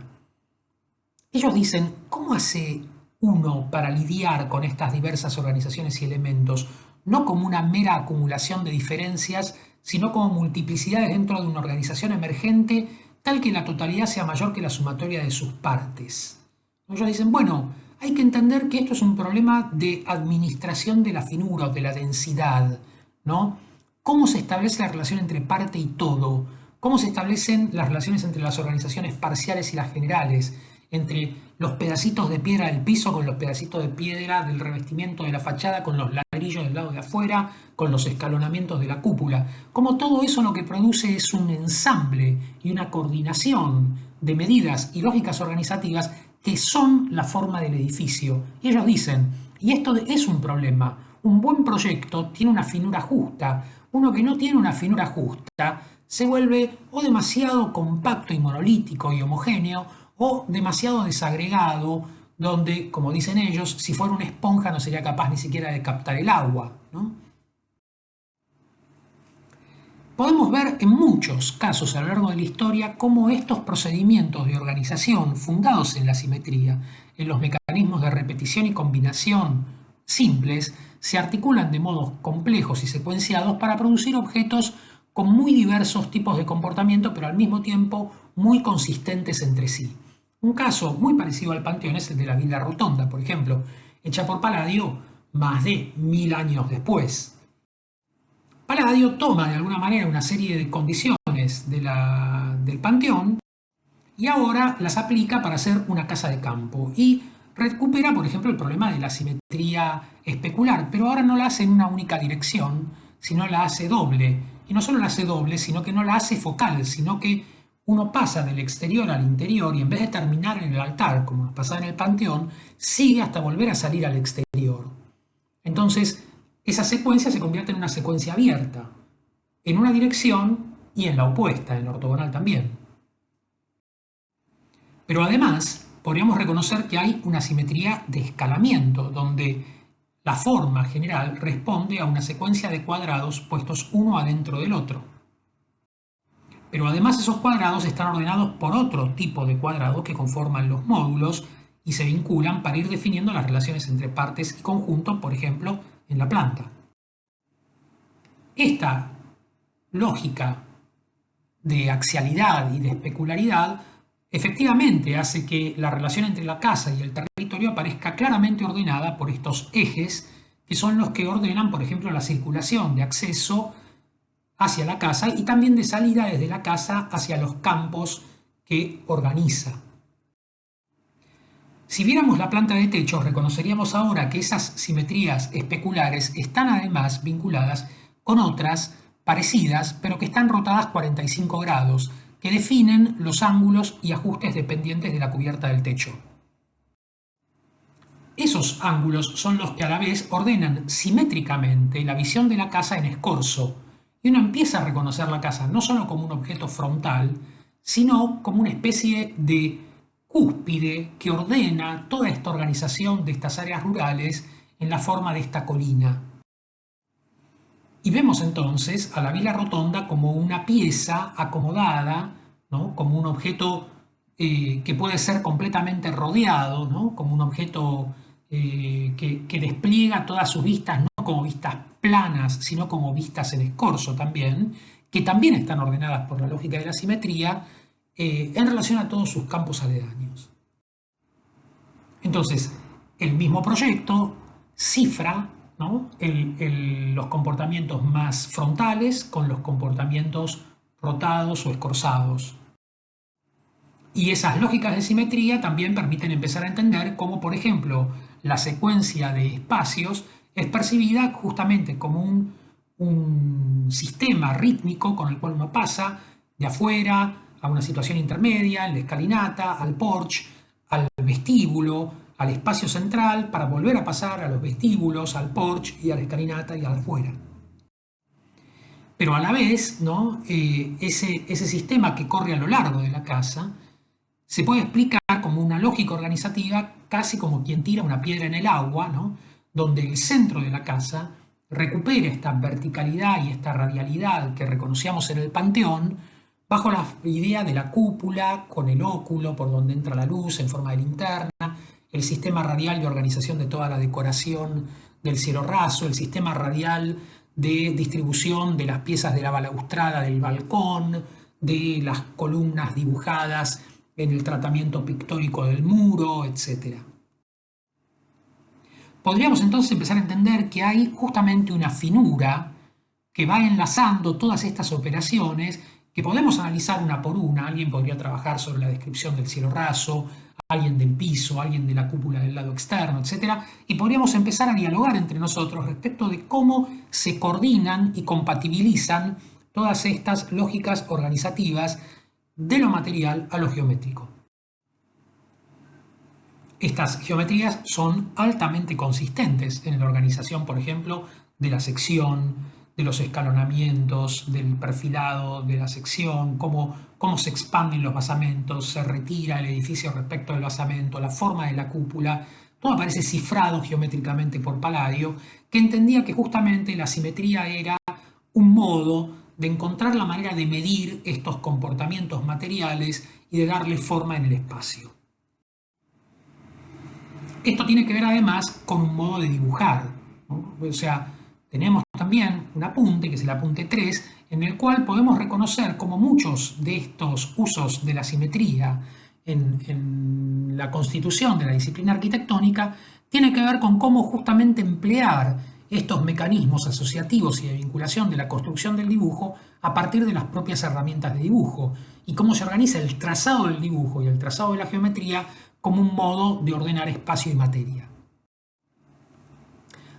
Ellos dicen, ¿cómo hace uno para lidiar con estas diversas organizaciones y elementos, no como una mera acumulación de diferencias, sino como multiplicidades dentro de una organización emergente, tal que la totalidad sea mayor que la sumatoria de sus partes? Ellos dicen, bueno, hay que entender que esto es un problema de administración de la finura o de la densidad, ¿no? ¿Cómo se establece la relación entre parte y todo? ¿Cómo se establecen las relaciones entre las organizaciones parciales y las generales? Entre los pedacitos de piedra del piso con los pedacitos de piedra del revestimiento de la fachada, con los ladrillos del lado de afuera, con los escalonamientos de la cúpula. Como todo eso lo que produce es un ensamble y una coordinación de medidas y lógicas organizativas que son la forma del edificio. Y ellos dicen, y esto es un problema, un buen proyecto tiene una finura justa, uno que no tiene una finura justa se vuelve o demasiado compacto y monolítico y homogéneo, o demasiado desagregado, donde, como dicen ellos, si fuera una esponja no sería capaz ni siquiera de captar el agua, ¿no? Podemos ver en muchos casos a lo largo de la historia cómo estos procedimientos de organización fundados en la simetría, en los mecanismos de repetición y combinación simples, se articulan de modos complejos y secuenciados para producir objetos con muy diversos tipos de comportamiento, pero al mismo tiempo muy consistentes entre sí. Un caso muy parecido al Panteón es el de la Villa Rotonda, por ejemplo, hecha por Palladio más de 1000 años después. Palladio toma de alguna manera una serie de condiciones del Panteón y ahora las aplica para hacer una casa de campo y recupera, por ejemplo, el problema de la simetría especular, pero ahora no la hace en una única dirección, sino la hace doble. Y no solo la hace doble, sino que no la hace focal, sino que uno pasa del exterior al interior y en vez de terminar en el altar, como nos pasaba en el Panteón, sigue hasta volver a salir al exterior. Entonces, esa secuencia se convierte en una secuencia abierta, en una dirección y en la opuesta, en la ortogonal también. Pero además, podríamos reconocer que hay una simetría de escalamiento, donde la forma general responde a una secuencia de cuadrados puestos uno adentro del otro. Pero además esos cuadrados están ordenados por otro tipo de cuadrados que conforman los módulos y se vinculan para ir definiendo las relaciones entre partes y conjuntos, por ejemplo, en la planta. Esta lógica de axialidad y de especularidad efectivamente hace que la relación entre la casa y el territorio aparezca claramente ordenada por estos ejes, que son los que ordenan, por ejemplo, la circulación de acceso hacia la casa y también de salida desde la casa hacia los campos que organiza. Si viéramos la planta de techo, reconoceríamos ahora que esas simetrías especulares están además vinculadas con otras parecidas, pero que están rotadas 45 grados, que definen los ángulos y ajustes dependientes de la cubierta del techo. Esos ángulos son los que a la vez ordenan simétricamente la visión de la casa en escorzo, y uno empieza a reconocer la casa no solo como un objeto frontal, sino como una especie de cúspide que ordena toda esta organización de estas áreas rurales en la forma de esta colina. Y vemos entonces a la vila rotonda como una pieza acomodada, ¿no? Como un objeto que puede ser completamente rodeado, ¿no? Como un objeto que despliega todas sus vistas, no como vistas planas, sino como vistas en escorzo también, que también están ordenadas por la lógica de la simetría en relación a todos sus campos aledaños. Entonces, el mismo proyecto cifra, ¿no? los comportamientos más frontales con los comportamientos rotados o escorzados. Y esas lógicas de simetría también permiten empezar a entender cómo, por ejemplo, la secuencia de espacios es percibida justamente como un sistema rítmico con el cual uno pasa de afuera a una situación intermedia, en la escalinata, al porche, al vestíbulo, al espacio central, para volver a pasar a los vestíbulos, al porche y a la escalinata y al afuera. Pero a la vez, ¿no? ese sistema que corre a lo largo de la casa se puede explicar como una lógica organizativa, casi como quien tira una piedra en el agua, ¿no? Donde el centro de la casa recupera esta verticalidad y esta radialidad que reconocíamos en el Panteón, bajo la idea de la cúpula, con el óculo por donde entra la luz en forma de linterna, el sistema radial de organización de toda la decoración del cielo raso, el sistema radial de distribución de las piezas de la balaustrada del balcón, de las columnas dibujadas en el tratamiento pictórico del muro, etc. Podríamos entonces empezar a entender que hay justamente una finura que va enlazando todas estas operaciones que podemos analizar una por una. Alguien podría trabajar sobre la descripción del cielo raso, alguien del piso, alguien de la cúpula del lado externo, etc. Y podríamos empezar a dialogar entre nosotros respecto de cómo se coordinan y compatibilizan todas estas lógicas organizativas de lo material a lo geométrico. Estas geometrías son altamente consistentes en la organización, por ejemplo, de la sección, de los escalonamientos, del perfilado de la sección, cómo se expanden los basamentos, se retira el edificio respecto al basamento, la forma de la cúpula. Todo aparece cifrado geométricamente por Palladio, que entendía que justamente la simetría era un modo de encontrar la manera de medir estos comportamientos materiales y de darle forma en el espacio. Esto tiene que ver además con un modo de dibujar, ¿no? O sea, tenemos también un apunte, que es el apunte 3, en el cual podemos reconocer cómo muchos de estos usos de la simetría en la constitución de la disciplina arquitectónica tiene que ver con cómo justamente emplear estos mecanismos asociativos y de vinculación de la construcción del dibujo a partir de las propias herramientas de dibujo, y cómo se organiza el trazado del dibujo y el trazado de la geometría como un modo de ordenar espacio y materia.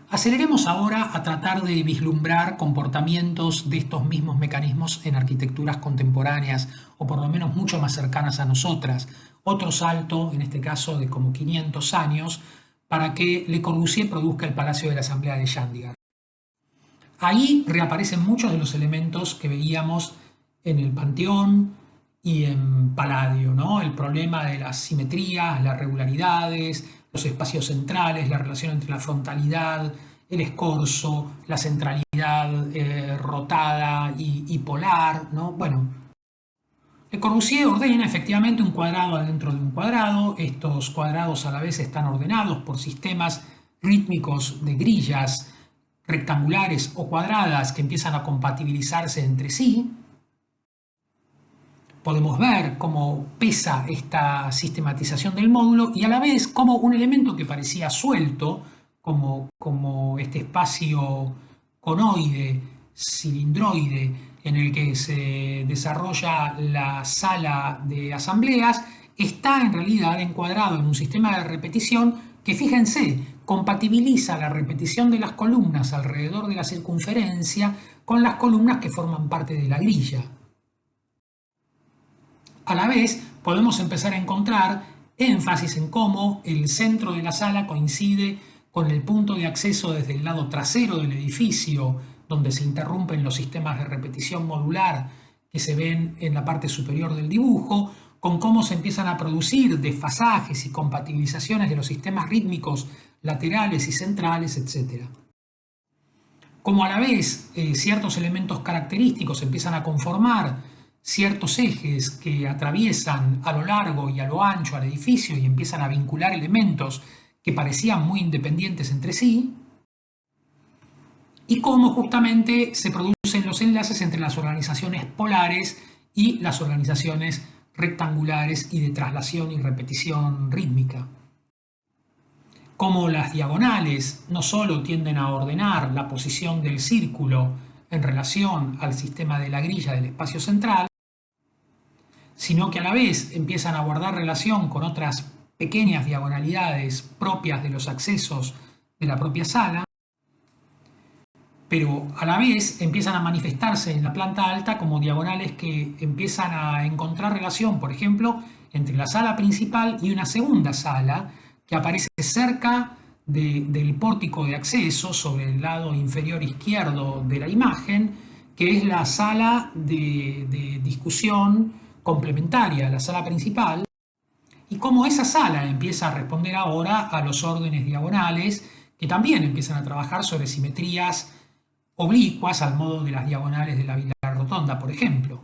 Aceleremos ahora a tratar de vislumbrar comportamientos de estos mismos mecanismos en arquitecturas contemporáneas, o por lo menos mucho más cercanas a nosotras. Otro salto, en este caso de como 500 años, para que Le Corbusier produzca el Palacio de la Asamblea de Chandigarh. Ahí reaparecen muchos de los elementos que veíamos en el Panteón y en Palladio, ¿no? El problema de las simetrías, las regularidades, los espacios centrales, la relación entre la frontalidad, el escorzo, la centralidad rotada y polar, ¿no? Bueno, Le Corbusier ordena efectivamente un cuadrado adentro de un cuadrado. Estos cuadrados a la vez están ordenados por sistemas rítmicos de grillas rectangulares o cuadradas que empiezan a compatibilizarse entre sí. podemos ver cómo pesa esta sistematización del módulo y a la vez como un elemento que parecía suelto, como este espacio conoide, cilindroide, en el que se desarrolla la sala de asambleas, está en realidad encuadrado en un sistema de repetición que, fíjense, compatibiliza la repetición de las columnas alrededor de la circunferencia con las columnas que forman parte de la grilla. A la vez, podemos empezar a encontrar énfasis en cómo el centro de la sala coincide con el punto de acceso desde el lado trasero del edificio, donde se interrumpen los sistemas de repetición modular que se ven en la parte superior del dibujo, con cómo se empiezan a producir desfasajes y compatibilizaciones de los sistemas rítmicos laterales y centrales, etc. Como a la vez ciertos elementos característicos empiezan a conformar ciertos ejes que atraviesan a lo largo y a lo ancho al edificio y empiezan a vincular elementos que parecían muy independientes entre sí, y cómo justamente se producen los enlaces entre las organizaciones polares y las organizaciones rectangulares y de traslación y repetición rítmica. Cómo las diagonales no solo tienden a ordenar la posición del círculo en relación al sistema de la grilla del espacio central, sino que a la vez empiezan a guardar relación con otras pequeñas diagonalidades propias de los accesos de la propia sala, pero a la vez empiezan a manifestarse en la planta alta como diagonales que empiezan a encontrar relación, por ejemplo, entre la sala principal y una segunda sala que aparece cerca del pórtico de acceso sobre el lado inferior izquierdo de la imagen, que es la sala de discusión complementaria a la sala principal, y cómo esa sala empieza a responder ahora a los órdenes diagonales que también empiezan a trabajar sobre simetrías oblicuas al modo de las diagonales de la Villa Rotonda, por ejemplo.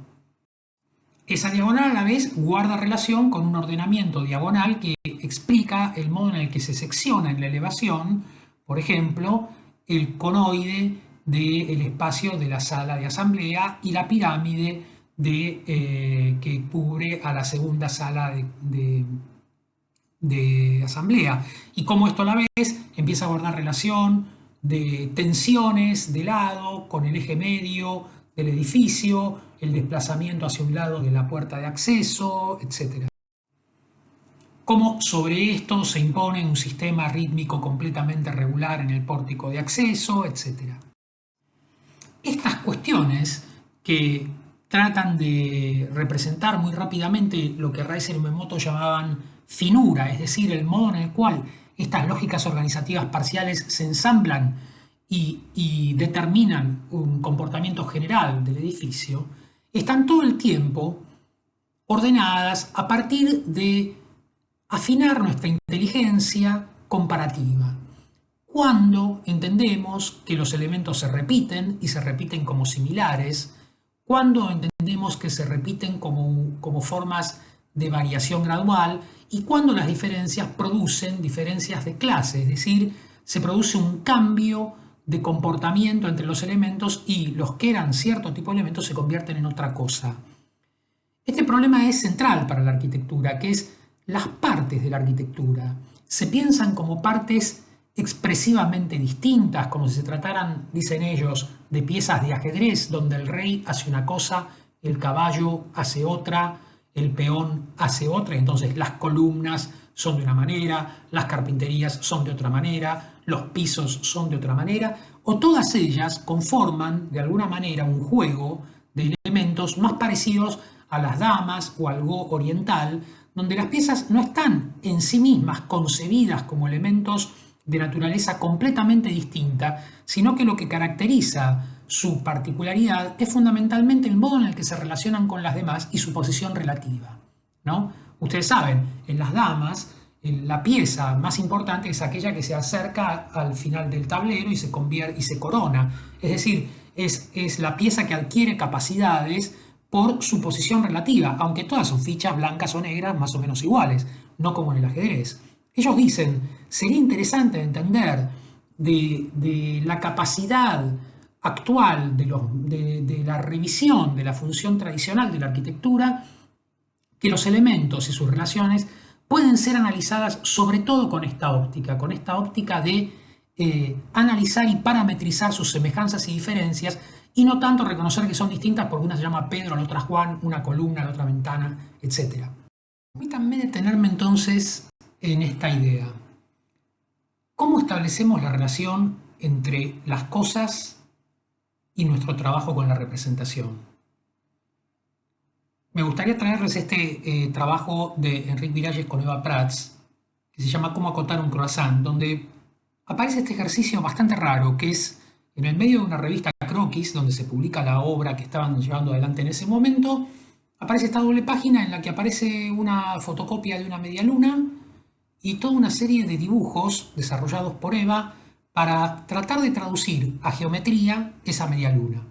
Esa diagonal a la vez guarda relación con un ordenamiento diagonal que explica el modo en el que se secciona en la elevación, por ejemplo, el conoide del espacio de la sala de asamblea y la pirámide que cubre a la segunda sala de asamblea, y cómo esto a la vez empieza a guardar relación de tensiones de lado con el eje medio del edificio, el desplazamiento hacia un lado de la puerta de acceso, etc. Cómo sobre esto se impone un sistema rítmico completamente regular en el pórtico de acceso, etc. Estas cuestiones que tratan de representar muy rápidamente lo que Reiser y Uemoto llamaban finura, es decir, el modo en el cual estas lógicas organizativas parciales se ensamblan y determinan un comportamiento general del edificio, están todo el tiempo ordenadas a partir de afinar nuestra inteligencia comparativa. Cuando entendemos que los elementos se repiten y se repiten como similares, cuando entendemos que se repiten como formas de variación gradual y cuando las diferencias producen diferencias de clase, es decir, se produce un cambio de comportamiento entre los elementos y los que eran cierto tipo de elementos se convierten en otra cosa. Este problema es central para la arquitectura, que es las partes de la arquitectura. Se piensan como partes expresivamente distintas, como si se trataran, dicen ellos, de piezas de ajedrez, donde el rey hace una cosa, el caballo hace otra, el peón hace otra, entonces las columnas son de una manera, las carpinterías son de otra manera, los pisos son de otra manera, o todas ellas conforman de alguna manera un juego de elementos más parecidos a las damas o al go oriental, donde las piezas no están en sí mismas concebidas como elementos de naturaleza completamente distinta, sino que lo que caracteriza su particularidad es fundamentalmente el modo en el que se relacionan con las demás y su posición relativa, ¿no? Ustedes saben, en las damas, la pieza más importante es aquella que se acerca al final del tablero y se convierte y se corona. Es decir, es la pieza que adquiere capacidades por su posición relativa, aunque todas son fichas blancas o negras más o menos iguales, no como en el ajedrez. Ellos dicen, sería interesante entender de la capacidad actual de la revisión de la función tradicional de la arquitectura que los elementos y sus relaciones pueden ser analizadas sobre todo con esta óptica de analizar y parametrizar sus semejanzas y diferencias, y no tanto reconocer que son distintas porque una se llama Pedro, la otra Juan, una columna, la otra ventana, etc. Permítanme detenerme entonces en esta idea. ¿Cómo establecemos la relación entre las cosas y nuestro trabajo con la representación? Me gustaría traerles este trabajo de Enric Miralles con Eva Prats, que se llama Cómo acotar un croissant, donde aparece este ejercicio bastante raro, que es en el medio de una revista Croquis, donde se publica la obra que estaban llevando adelante en ese momento, aparece esta doble página en la que aparece una fotocopia de una media luna y toda una serie de dibujos desarrollados por Eva para tratar de traducir a geometría esa media luna.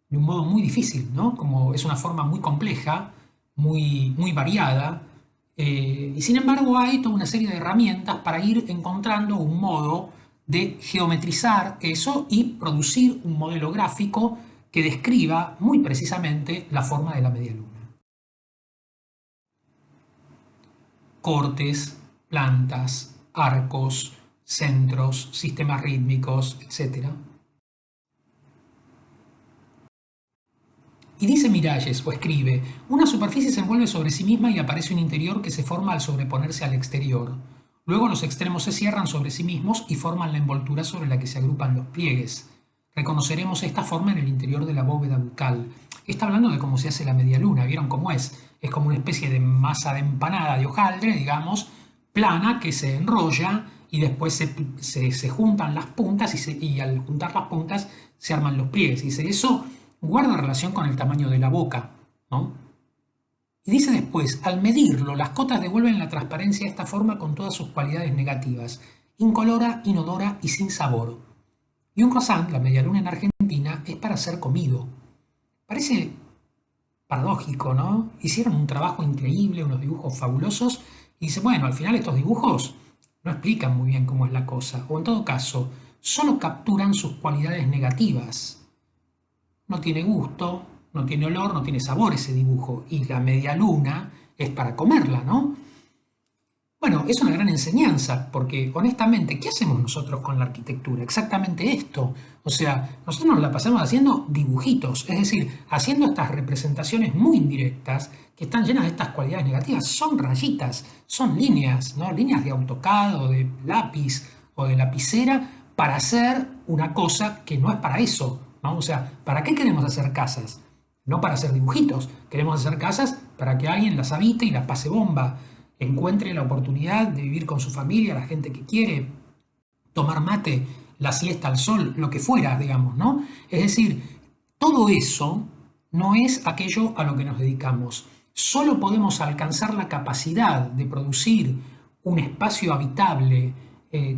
De un modo muy difícil, ¿no? Como es una forma muy compleja, muy variada, y sin embargo hay toda una serie de herramientas para ir encontrando un modo de geometrizar eso y producir un modelo gráfico que describa muy precisamente la forma de la media luna. Cortes, plantas, arcos, centros, sistemas rítmicos, etc. Y dice Miralles, o escribe, una superficie se envuelve sobre sí misma y aparece un interior que se forma al sobreponerse al exterior. Luego los extremos se cierran sobre sí mismos y forman la envoltura sobre la que se agrupan los pliegues. Reconoceremos esta forma en el interior de la bóveda bucal. Está hablando de cómo se hace la media luna, ¿vieron cómo es? Es como una especie de masa de empanada de hojaldre, digamos, plana, que se enrolla y después se juntan las puntas y al juntar las puntas se arman los pliegues. Y dice, eso guarda relación con el tamaño de la boca, ¿no? Y dice después, al medirlo, las cotas devuelven la transparencia a esta forma con todas sus cualidades negativas, incolora, inodora y sin sabor. Y un croissant, la medialuna en Argentina, es para ser comido. Parece paradójico, ¿no? Hicieron un trabajo increíble, unos dibujos fabulosos, y dice, bueno, al final estos dibujos no explican muy bien cómo es la cosa, o en todo caso, solo capturan sus cualidades negativas. No tiene gusto, no tiene olor, no tiene sabor ese dibujo, y la media luna es para comerla, ¿no? Bueno, es una gran enseñanza, porque honestamente, ¿qué hacemos nosotros con la arquitectura? Exactamente esto. O sea, nosotros nos la pasamos haciendo dibujitos, es decir, haciendo estas representaciones muy indirectas que están llenas de estas cualidades negativas. Son rayitas, son líneas, ¿no? Líneas de AutoCAD o de lápiz o de lapicera para hacer una cosa que no es para eso, ¿no? O sea, ¿para qué queremos hacer casas? No para hacer dibujitos, queremos hacer casas para que alguien las habite y las pase bomba, encuentre la oportunidad de vivir con su familia, la gente que quiere, tomar mate, la siesta al sol, lo que fuera, digamos, ¿no? Es decir, todo eso no es aquello a lo que nos dedicamos. Solo podemos alcanzar la capacidad de producir un espacio habitable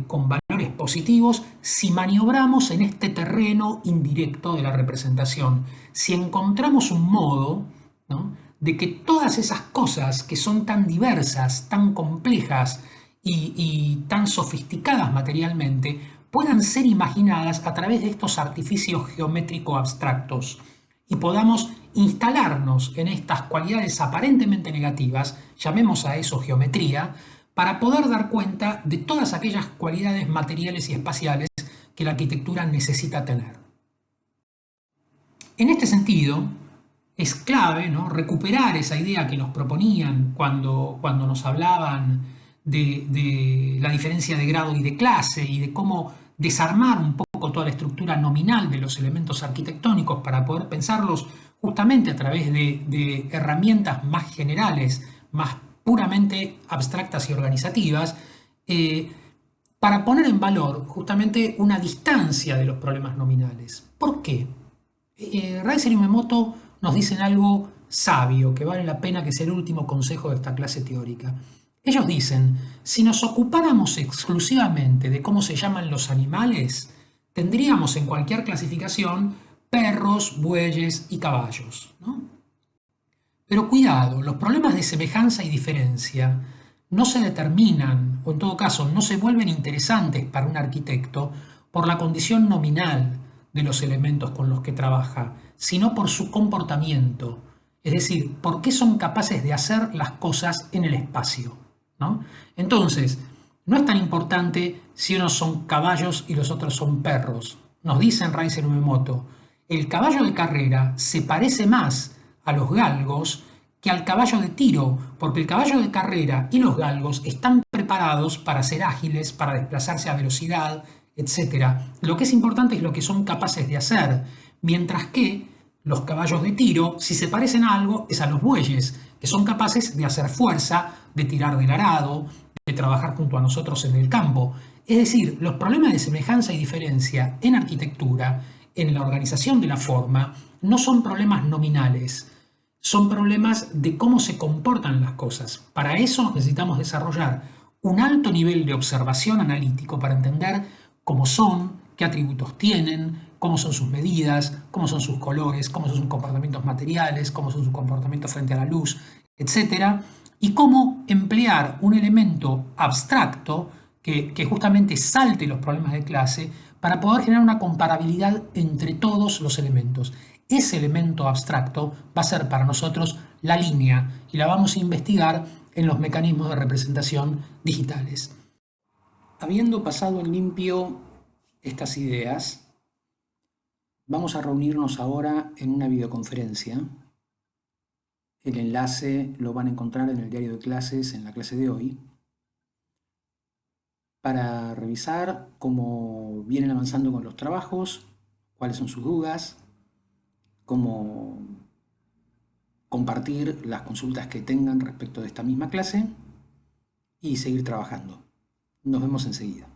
con valores positivos si maniobramos en este terreno indirecto de la representación. Si encontramos un modo, ¿no?, de que todas esas cosas que son tan diversas, tan complejas y tan sofisticadas materialmente, puedan ser imaginadas a través de estos artificios geométrico abstractos y podamos instalarnos en estas cualidades aparentemente negativas, llamemos a eso geometría, para poder dar cuenta de todas aquellas cualidades materiales y espaciales que la arquitectura necesita tener. En este sentido, es clave, ¿no?, recuperar esa idea que nos proponían cuando nos hablaban de la diferencia de grado y de clase y de cómo desarmar un poco toda la estructura nominal de los elementos arquitectónicos para poder pensarlos justamente a través de herramientas más generales, más puramente abstractas y organizativas, para poner en valor justamente una distancia de los problemas nominales. ¿Por qué? Reiser y Uemoto nos dicen algo sabio, que vale la pena, que sea el último consejo de esta clase teórica. Ellos dicen, si nos ocupáramos exclusivamente de cómo se llaman los animales, tendríamos en cualquier clasificación perros, bueyes y caballos, ¿no? Pero cuidado, los problemas de semejanza y diferencia no se determinan, o en todo caso no se vuelven interesantes para un arquitecto por la condición nominal de los elementos con los que trabaja, sino por su comportamiento. Es decir, por qué son capaces de hacer las cosas en el espacio, ¿no? Entonces, no es tan importante si unos son caballos y los otros son perros. Nos dice en Reiser Uemoto, el caballo de carrera se parece más a los galgos que al caballo de tiro, porque el caballo de carrera y los galgos están preparados para ser ágiles, para desplazarse a velocidad, etc. Lo que es importante es lo que son capaces de hacer, mientras que los caballos de tiro, si se parecen a algo, es a los bueyes, que son capaces de hacer fuerza, de tirar del arado, de trabajar junto a nosotros en el campo. Es decir, los problemas de semejanza y diferencia en arquitectura, en la organización de la forma, no son problemas nominales, son problemas de cómo se comportan las cosas. Para eso necesitamos desarrollar un alto nivel de observación analítico para entender cómo son, qué atributos tienen, cómo son sus medidas, cómo son sus colores, cómo son sus comportamientos materiales, cómo son sus comportamientos frente a la luz, etc. Y cómo emplear un elemento abstracto que justamente salte los problemas de clase para poder generar una comparabilidad entre todos los elementos. Ese elemento abstracto va a ser para nosotros la línea y la vamos a investigar en los mecanismos de representación digitales. Habiendo pasado en limpio estas ideas, vamos a reunirnos ahora en una videoconferencia. El enlace lo van a encontrar en el diario de clases en la clase de hoy, para revisar cómo vienen avanzando con los trabajos, cuáles son sus dudas, cómo compartir las consultas que tengan respecto de esta misma clase y seguir trabajando. Nos vemos enseguida.